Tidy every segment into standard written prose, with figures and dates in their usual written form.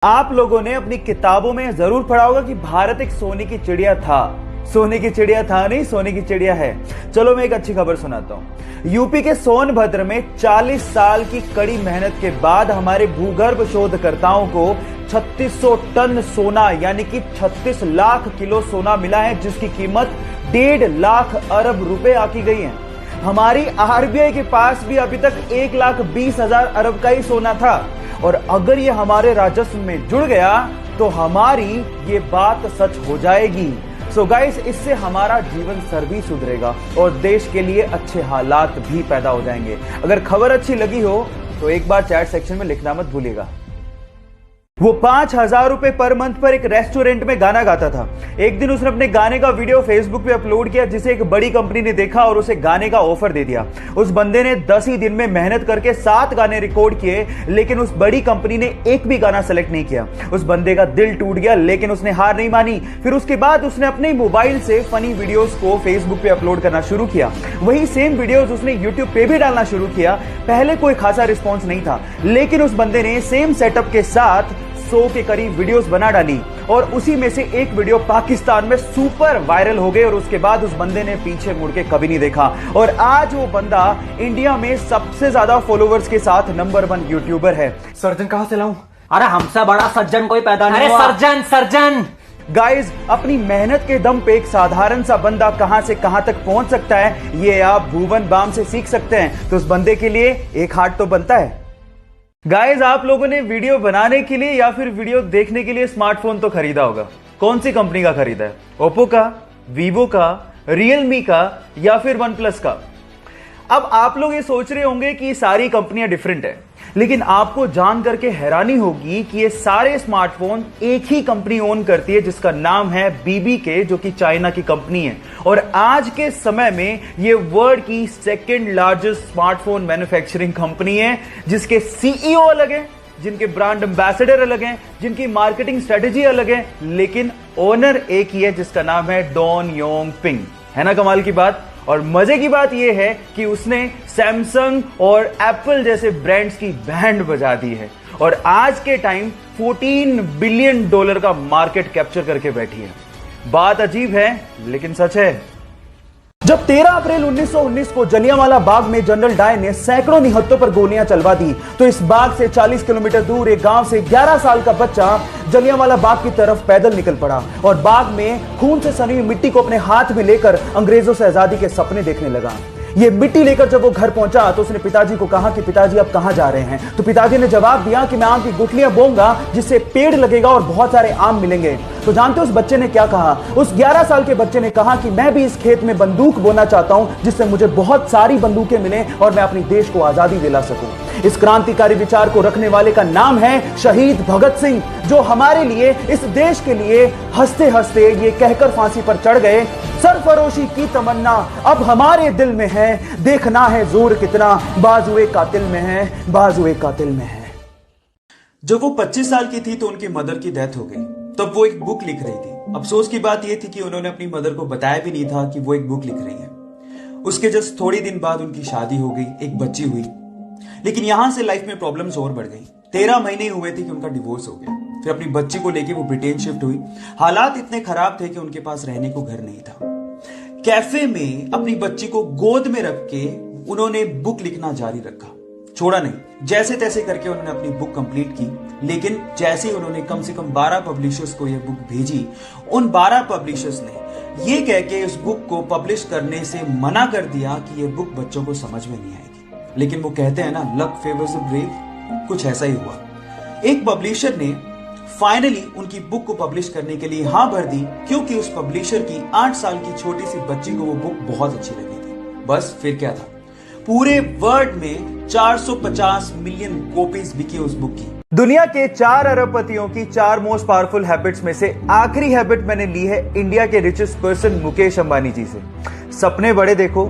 आप लोगों ने अपनी किताबों में जरूर पढ़ा होगा कि भारत एक सोने की चिड़िया था। सोने की चिड़िया था नहीं, सोने की चिड़िया है। चलो मैं एक अच्छी खबर सुनाता हूं। यूपी के सोनभद्र में 40 साल की कड़ी मेहनत के बाद हमारे भूगर्भ शोधकर्ताओं को 3600 टन सोना यानी कि 36 लाख किलो सोना मिला है, जिसकी कीमत 1.5 लाख अरब रुपए आकी गई है। हमारी आरबीआई के पास भी अभी तक 1,20,000 अरब का ही सोना था, और अगर ये हमारे राजस्व में जुड़ गया तो हमारी ये बात सच हो जाएगी। सो गाइस, इससे हमारा जीवन स्तर भी सुधरेगा और देश के लिए अच्छे हालात भी पैदा हो जाएंगे। अगर खबर अच्छी लगी हो तो एक बार चैट सेक्शन में लिखना मत भूलिएगा। वो 5,000 रुपए पर मंथ पर एक रेस्टोरेंट में गाना गाता था। एक दिन उसने अपने गाने का वीडियो फेसबुक पे अपलोड किया, जिसे एक बड़ी कंपनी ने देखा और उसे गाने का ऑफर दे दिया। उस बंदे ने 10 ही दिन में मेहनत करके 7 गाने रिकॉर्ड किए, लेकिन उस बड़ी कंपनी ने एक भी गाना सेलेक्ट नहीं किया। उस बंदे का दिल टूट गया, लेकिन उसने हार नहीं मानी। फिर उसके बाद उसने अपने मोबाइल से फनी वीडियोस को फेसबुक पे अपलोड करना शुरू किया। वही सेम वीडियोस उसने यूट्यूब पे भी डालना शुरू किया। पहले कोई खासा रिस्पॉन्स नहीं था, लेकिन उस बंदे ने सेम सेटअप के साथ 100 के करीब वीडियोस बना डाली, और उसी में से एक वीडियो पाकिस्तान में सुपर वायरल हो गई, और उसके बाद उस बंदे ने पीछे मुड़ के कभी नहीं देखा। और आज वो बंदा इंडिया में सबसे ज्यादा फॉलोवर्स के साथ नंबर 1 यूट्यूबर है। सर्जन कहां से लाऊं? अरे हमसे बड़ा सज्जन कोई पैदा नहीं हुआ। अरे सर्जन गाइस, अपनी मेहनत के दम पे एक साधारण सा बंदा कहां से कहां तक पहुंच सकता है, ये आप भुवन बाम से सीख सकते हैं। तो उस बंदे के लिए एक हार्ट तो बनता है। गाइस, आप लोगों ने वीडियो बनाने के लिए या फिर वीडियो देखने के लिए स्मार्टफोन तो खरीदा होगा। कौन सी कंपनी का खरीदा है? ओप्पो का, वीवो का, रियलमी का या फिर वन प्लस का? अब आप लोग ये सोच रहे होंगे कि सारी कंपनियां डिफरेंट है, लेकिन आपको जान करके हैरानी होगी कि ये सारे स्मार्टफोन एक ही कंपनी ओन करती है, जिसका नाम है BBK, जो कि चाइना की कंपनी है। और आज के समय में ये वर्ल्ड की second largest smartphone manufacturing company है, जिसके CEO अलग है, जिनके ब्रांड एम्बेसडर अलग हैं, जिनकी मार्केटिंग स्ट्रेटेजी अलग है, लेकिन ओनर एक ही है, जिसका नाम है डॉन योंग पिंग। है ना कमाल की बात? और मजे की बात यह है कि उसने सैमसंग और एप्पल जैसे ब्रांड्स की बैंड बजा दी है, और आज के टाइम $14 बिलियन का मार्केट कैप्चर करके बैठी है। बात अजीब है लेकिन सच है। जब 13 अप्रैल 1919 को जलियांवाला बाग में जनरल डायर ने सैकड़ों निहत्तों पर गोलियां चलवा दी, तो इस बाग से 40 किलोमीटर दूर एक गांव से 11 साल का बच्चा जलियांवाला बाग की तरफ पैदल निकल पड़ा, और बाग में खून से सनी हुई मिट्टी को अपने हाथ में लेकर अंग्रेजों से आजादी के सपने देखने लगा। ये मिट्टी लेकर जब वो घर पहुंचा तो उसने पिताजी को कहा कि पिताजी आप कहां जा रहे हैं? तो पिताजी ने जवाब दिया कि मैं आम की गुठलियां बोऊंगा, जिससे पेड़ लगेगा और बहुत सारे आम मिलेंगे। तो जानते हो उस बच्चे ने क्या कहा? उस 11 साल के बच्चे ने कहा कि मैं भी इस खेत में बंदूक बोना चाहता हूं, जिससे मुझे बहुत सारी बंदूकें मिलें और मैं अपने देश को आजादी दिला सकूं। इस क्रांतिकारी विचार को रखने वाले का नाम है शहीद भगत सिंह, जो हमारे लिए, इस देश के लिए हंसते हंसते ये कहकर फांसी पर चढ़ गए, सरफरोशी की तमन्ना अब हमारे दिल में है, देखना है जोर कितना बाजुए कातिल में है, बाजुए कातिल में है। जब वो 25 साल की थी तो उनकी मदर की डेथ हो गई। तब वो एक बुक लिख रही थी। अफसोस की बात यह थी कि उन्होंने अपनी मदर को बताया भी नहीं था कि वो एक बुक लिख रही है। उसके जस्ट थोड़ी दिन बाद उनकी शादी हो गई, एक बच्ची हुई। लेकिन यहां से लाइफ में प्रॉब्लम्स और बढ़ गई। 13 महीने हुए थे कि उनका डिवोर्स हो गया। फिर अपनी बच्ची को लेके वो ब्रिटेन शिफ्ट हुई। हालात इतने खराब थे कि उनके पास रहने को घर नहीं था। कैफे में अपनी बच्ची को गोद में रख के उन्होंने बुक लिखना जारी रखा, छोड़ा नहीं। जैसे तैसे करके उन्होंने अपनी बुक कंप्लीट की, लेकिन जैसे ही उन्होंने कम से कम 12 पब्लिशर्स को यह बुक भेजी, उन 12 पब्लिशर्स ने ये कह के इस बुक को पब्लिश करने से मना कर दिया कि यह बुक बच्चों को समझ में नहीं आएगी। लेकिन वो कहते हैं ना, लक फेवर्स द ब्रेव, कुछ ऐसा ही हुआ। एक पब्लिशर ने फाइनली उनकी बुक को पब्लिश करने के लिए हां भर दी, क्योंकि उस पब्लिशर की 8 साल की छोटी सी बच्ची को वो बुक बहुत अच्छी लगी थी। बस फिर क्या था, पूरे वर्ल्ड में 450 मिलियन कॉपीज बिकी उस बुक की। दुनिया के 4 अरबपतियों की 4 मोस्ट पावरफुल हैबिट्स में से आखिरी हैबिट मैंने ली है इंडिया के रिचेस्ट पर्सन मुकेश अंबानी जी से। सपने बड़े देखो,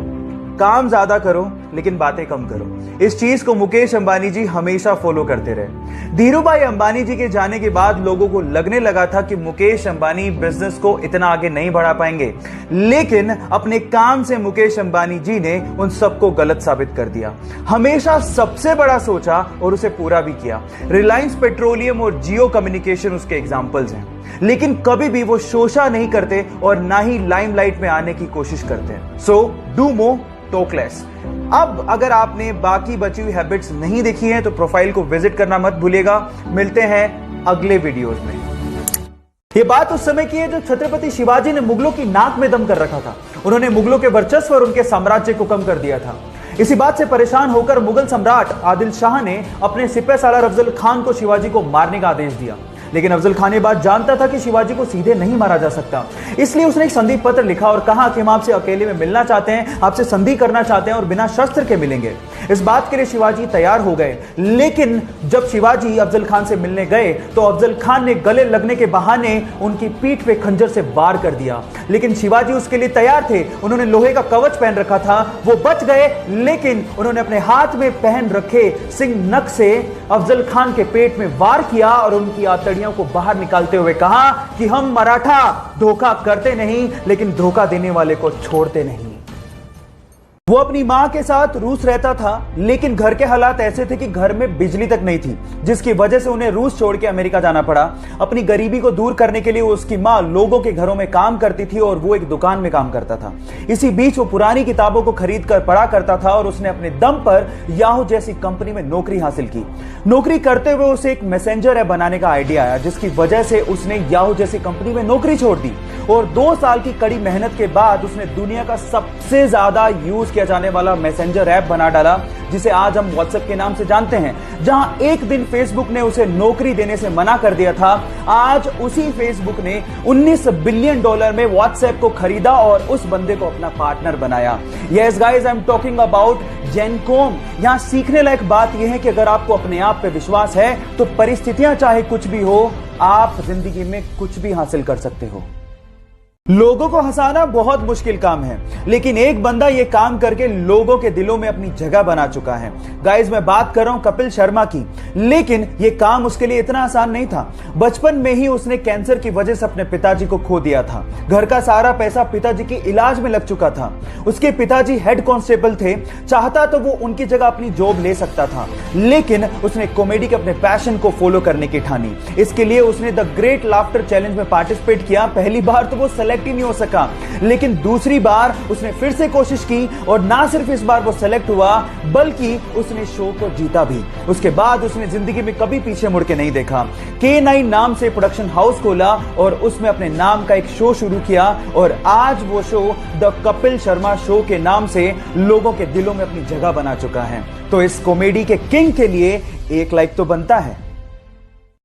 काम ज्यादा करो लेकिन बातें कम करो। इस चीज को मुकेश अंबानी जी हमेशा फॉलो करते रहे। धीरूभाई अंबानी जी के जाने के बाद लोगों को लगने लगा था कि मुकेश अंबानी बिजनेस को इतना आगे नहीं बढ़ा पाएंगे, लेकिन अपने काम से मुकेश अंबानी जी ने उन सबको गलत साबित कर दिया। हमेशा सबसे बड़ा सोचा और उसे पूरा भी किया। रिलायंस पेट्रोलियम और जियो कम्युनिकेशन उसके एग्जाम्पल्स हैं, लेकिन कभी भी वो शोषा नहीं करते और ना ही लाइमलाइट में आने की कोशिश करते हैं। So do more, talk less. अब अगर आपने बाकी बची हुई हैबिट्स नहीं देखी हैं तो प्रोफाइल को विजिट करना मत भूलिएगा। मिलते हैं अगले वीडियोस में। ये बात उस समय की है जब छत्रपति शिवाजी ने मुगलों की नाक में दम कर रखा था। उन्होंने मुगलों के वर्चस्व और उनके साम्राज्य को कम कर दिया था। इसी बात से परेशान होकर मुगल सम्राट आदिल शाह ने अपने सिपहसालार अफजल खान को शिवाजी को मारने का आदेश दिया, लेकिन अफजल खान ये बात जानता था कि शिवाजी को सीधे नहीं मारा जा सकता। इसलिए उसने एक संधि पत्र लिखा और कहा कि हम आपसे अकेले में मिलना चाहते हैं, आपसे संधि करना चाहते हैं और बिना शस्त्र के मिलेंगे। इस बात के लिए शिवाजी तैयार हो गए, लेकिन जब शिवाजी अफजल खान से मिलने गए तो अफजल खान ने गले लगने के बहाने उनकी पीठ पे खंजर से वार कर दिया, लेकिन शिवाजी उसके लिए तैयार थे। उन्होंने लोहे का कवच पहन रखा था, वो बच गए, लेकिन उन्होंने अपने हाथ में पहन रखे सिंह नख से अफजल खान के पेट में वार किया और उनकी आंतड़ियों को बाहर निकालते हुए कहा कि हम मराठा धोखा करते नहीं, लेकिन धोखा देने वाले को छोड़ते नहीं। वो अपनी मां के साथ रूस रहता था, लेकिन घर के हालात ऐसे थे कि घर में बिजली तक नहीं थी, जिसकी वजह से उन्हें रूस छोड़ के अमेरिका जाना पड़ा। अपनी गरीबी को दूर करने के लिए उसकी मां लोगों के घरों में काम करती थी और वो एक दुकान में काम करता था। इसी बीच वो पुरानी किताबों को खरीद कर पढ़ा करता था और उसने अपने दम पर याहू जैसी कंपनी में नौकरी हासिल की। नौकरी करते हुए उसे एक मैसेंजर ऐप बनाने का आइडिया आया, जिसकी वजह से उसने याहू जैसी कंपनी में नौकरी छोड़ दी और 2 साल की कड़ी मेहनत के बाद उसने दुनिया का सबसे ज्यादा यूज किया जाने वाला मैसेंजर ऐप बना डाला, जिसे आज हम व्हाट्सएप के नाम से जानते हैं। जहां एक दिन फेसबुक ने उसे नौकरी देने से मना कर दिया था, आज उसी फेसबुक ने $19 बिलियन में व्हाट्सएप को खरीदा और उस बंदे को अपना पार्टनर बनाया। Yes guys, I am talking about Jen Kong. यहां सीखने लायक बात यह है कि अगर आपको अपने आप पे विश्वास है तो परिस्थितियां चाहे कुछ भी हो, आप जिंदगी में कुछ भी हासिल कर सकते हो। लोगों को हंसाना बहुत मुश्किल काम है, लेकिन एक बंदा ये काम करके लोगों के दिलों में अपनी जगह बना चुका है। गाइस, मैं बात कर रहा हूं कपिल शर्मा की, लेकिन ये काम उसके लिए इतना आसान नहीं था। बचपन में ही उसने कैंसर की वजह से अपने पिताजी को खो दिया था। घर का सारा पैसा पिताजी के इलाज में लग चुका था। उसके पिताजी हेड कांस्टेबल थे, चाहता तो वो उनकी जगह अपनी जॉब ले सकता था, लेकिन उसने कॉमेडी के अपने पैशन को फॉलो करने की ठानी। इसके लिए उसने द ग्रेट लाफ्टर चैलेंज में पार्टिसिपेट किया। पहली बार तो वो सेलेक्ट ही नहीं हो सका, लेकिन दूसरी बार उसने फिर से कोशिश की और ना सिर्फ इस बार वो सेलेक्ट हुआ, बल्कि उसने शो को जीता भी। उसके बाद उसने जिंदगी में कभी पीछे मुड़ के नहीं देखा। K9 नाम से प्रोडक्शन हाउस खोला और उसमें अपने नाम का एक शो शुरू किया और आज वो show the Kapil Sharma show के नाम से लोगों के दिलों में अपनी जगह बना चुका है। तो इस कॉमेडी के किंग के लिए एक लाइक तो बनता है।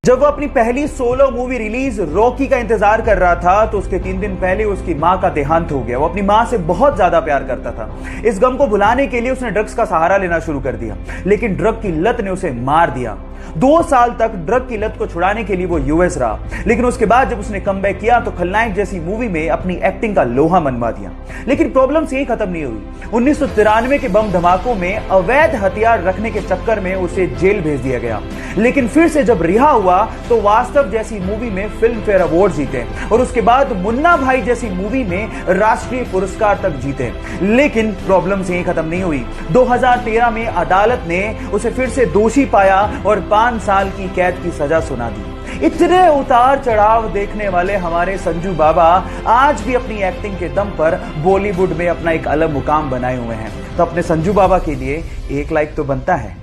जब वो अपनी पहली सोलो मूवी रिलीज रॉकी का इंतजार कर रहा था तो उसके 3 दिन पहले उसकी मां का देहांत हो गया। वो अपनी मां से बहुत ज्यादा प्यार करता था। इस गम को भुलाने के लिए उसने ड्रग्स का सहारा लेना शुरू कर दिया, लेकिन ड्रग की लत ने उसे मार दिया। 2 साल तक ड्रग की लत को छुड़ाने के लिए वो यूएस रहा, लेकिन उसके बाद जब उसने कमबैक किया तो खलनायक जैसी मूवी में अपनी एक्टिंग का लोहा मनवा दिया। लेकिन प्रॉब्लम्स यही खत्म नहीं हुई। 1993 के बम धमाकों में अवैध हथियार रखने के चक्कर में उसे जेल भेज दिया गया, लेकिन फिर से जब रिहा हुआ तो वास्तव जैसी मूवी में फिल्म फेयर अवार्ड जीते और उसके बाद मुन्ना भाई जैसी मूवी में राष्ट्रीय पुरस्कार तक जीते। लेकिन प्रॉब्लम्स यही खत्म नहीं हुई। 2013 में अदालत ने उसे फिर से दोषी पाया और 5 साल की कैद की सजा सुना दी। इतने उतार चढ़ाव देखने वाले हमारे संजू बाबा आज भी अपनी एक्टिंग के दम पर बॉलीवुड में अपना एक अलग मुकाम बनाए हुए हैं। तो अपने संजू बाबा के लिए एक लाइक तो बनता है।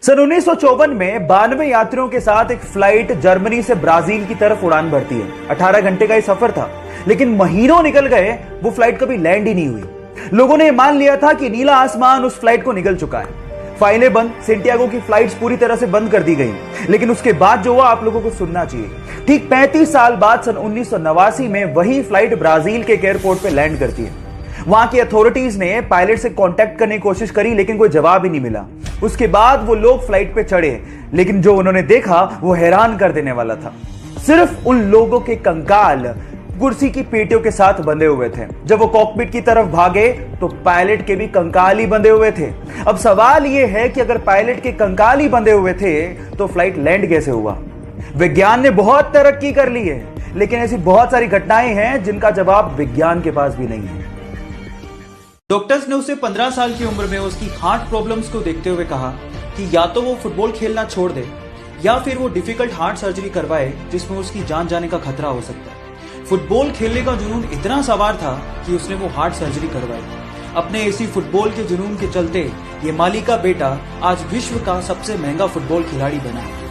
सन 1954 में 92 यात्रियों के साथ एक फ्लाइट जर्मनी से ब्राजील की तरफ उड़ान भरती है। 18 घंटे का ये सफर था, लेकिन महीनों निकल गए, वो फ्लाइट कभी लैंड ही नहीं हुई। लोगों ने मान लिया था कि नीला आसमान उस फ्लाइट को निगल चुका है। फाइलें बंद, सेंटियागो की फ्लाइट्स पूरी तरह से बंद कर दी गई। लेकिन उसके बाद जो हुआ आप लोगों को सुनना चाहिए। ठीक 35 साल बाद सन 1989 में वही फ्लाइट ब्राजील के एयरपोर्ट पे लैंड करती है। वहां की अथॉरिटीज ने पायलट से कांटेक्ट करने की कोशिश करी, लेकिन कोई जवाब ही नहीं मिला। उसके बाद वो लोग फ्लाइट पे चढ़े, लेकिन जो उन्होंने देखा वो हैरान कर देने वाला था। सिर्फ उन लोगों के कंकाल कुर्सी की पेटियों के साथ बंधे हुए थे। जब वो कॉकपिट की तरफ भागे तो पायलट के भी कंकाल ही बंधे हुए थे। अब सवाल यह है कि अगर पायलट के कंकाल ही बंधे हुए थे तो फ्लाइट लैंड कैसे हुआ? विज्ञान ने बहुत तरक्की कर ली है, लेकिन ऐसी बहुत सारी घटनाएं हैं जिनका जवाब विज्ञान के पास भी नहीं है। डॉक्टर्स ने उसे 15 साल की उम्र में उसकी हार्ट प्रॉब्लम्स को देखते हुए कहा कि या तो वो फुटबॉल खेलना छोड़ दे या फिर वो डिफिकल्ट हार्ट सर्जरी करवाए जिसमें उसकी जान जाने का खतरा हो सकता है। फुटबॉल खेलने का जुनून इतना सवार था कि उसने वो हार्ट सर्जरी करवाई। अपने इसी फुटबॉल के जुनून के चलते ये माली का बेटा आज विश्व का सबसे महंगा फुटबॉल खिलाड़ी बना है।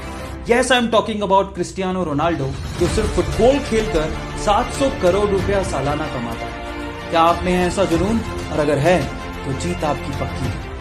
Yes, I am talking about Cristiano Ronaldo, जो सिर्फ फुटबॉल खेलकर 700 करोड़ रुपया सालाना कमाता है। क्या आप में है ऐसा जुनून? और अगर है तो जीत आपकी पक्की है।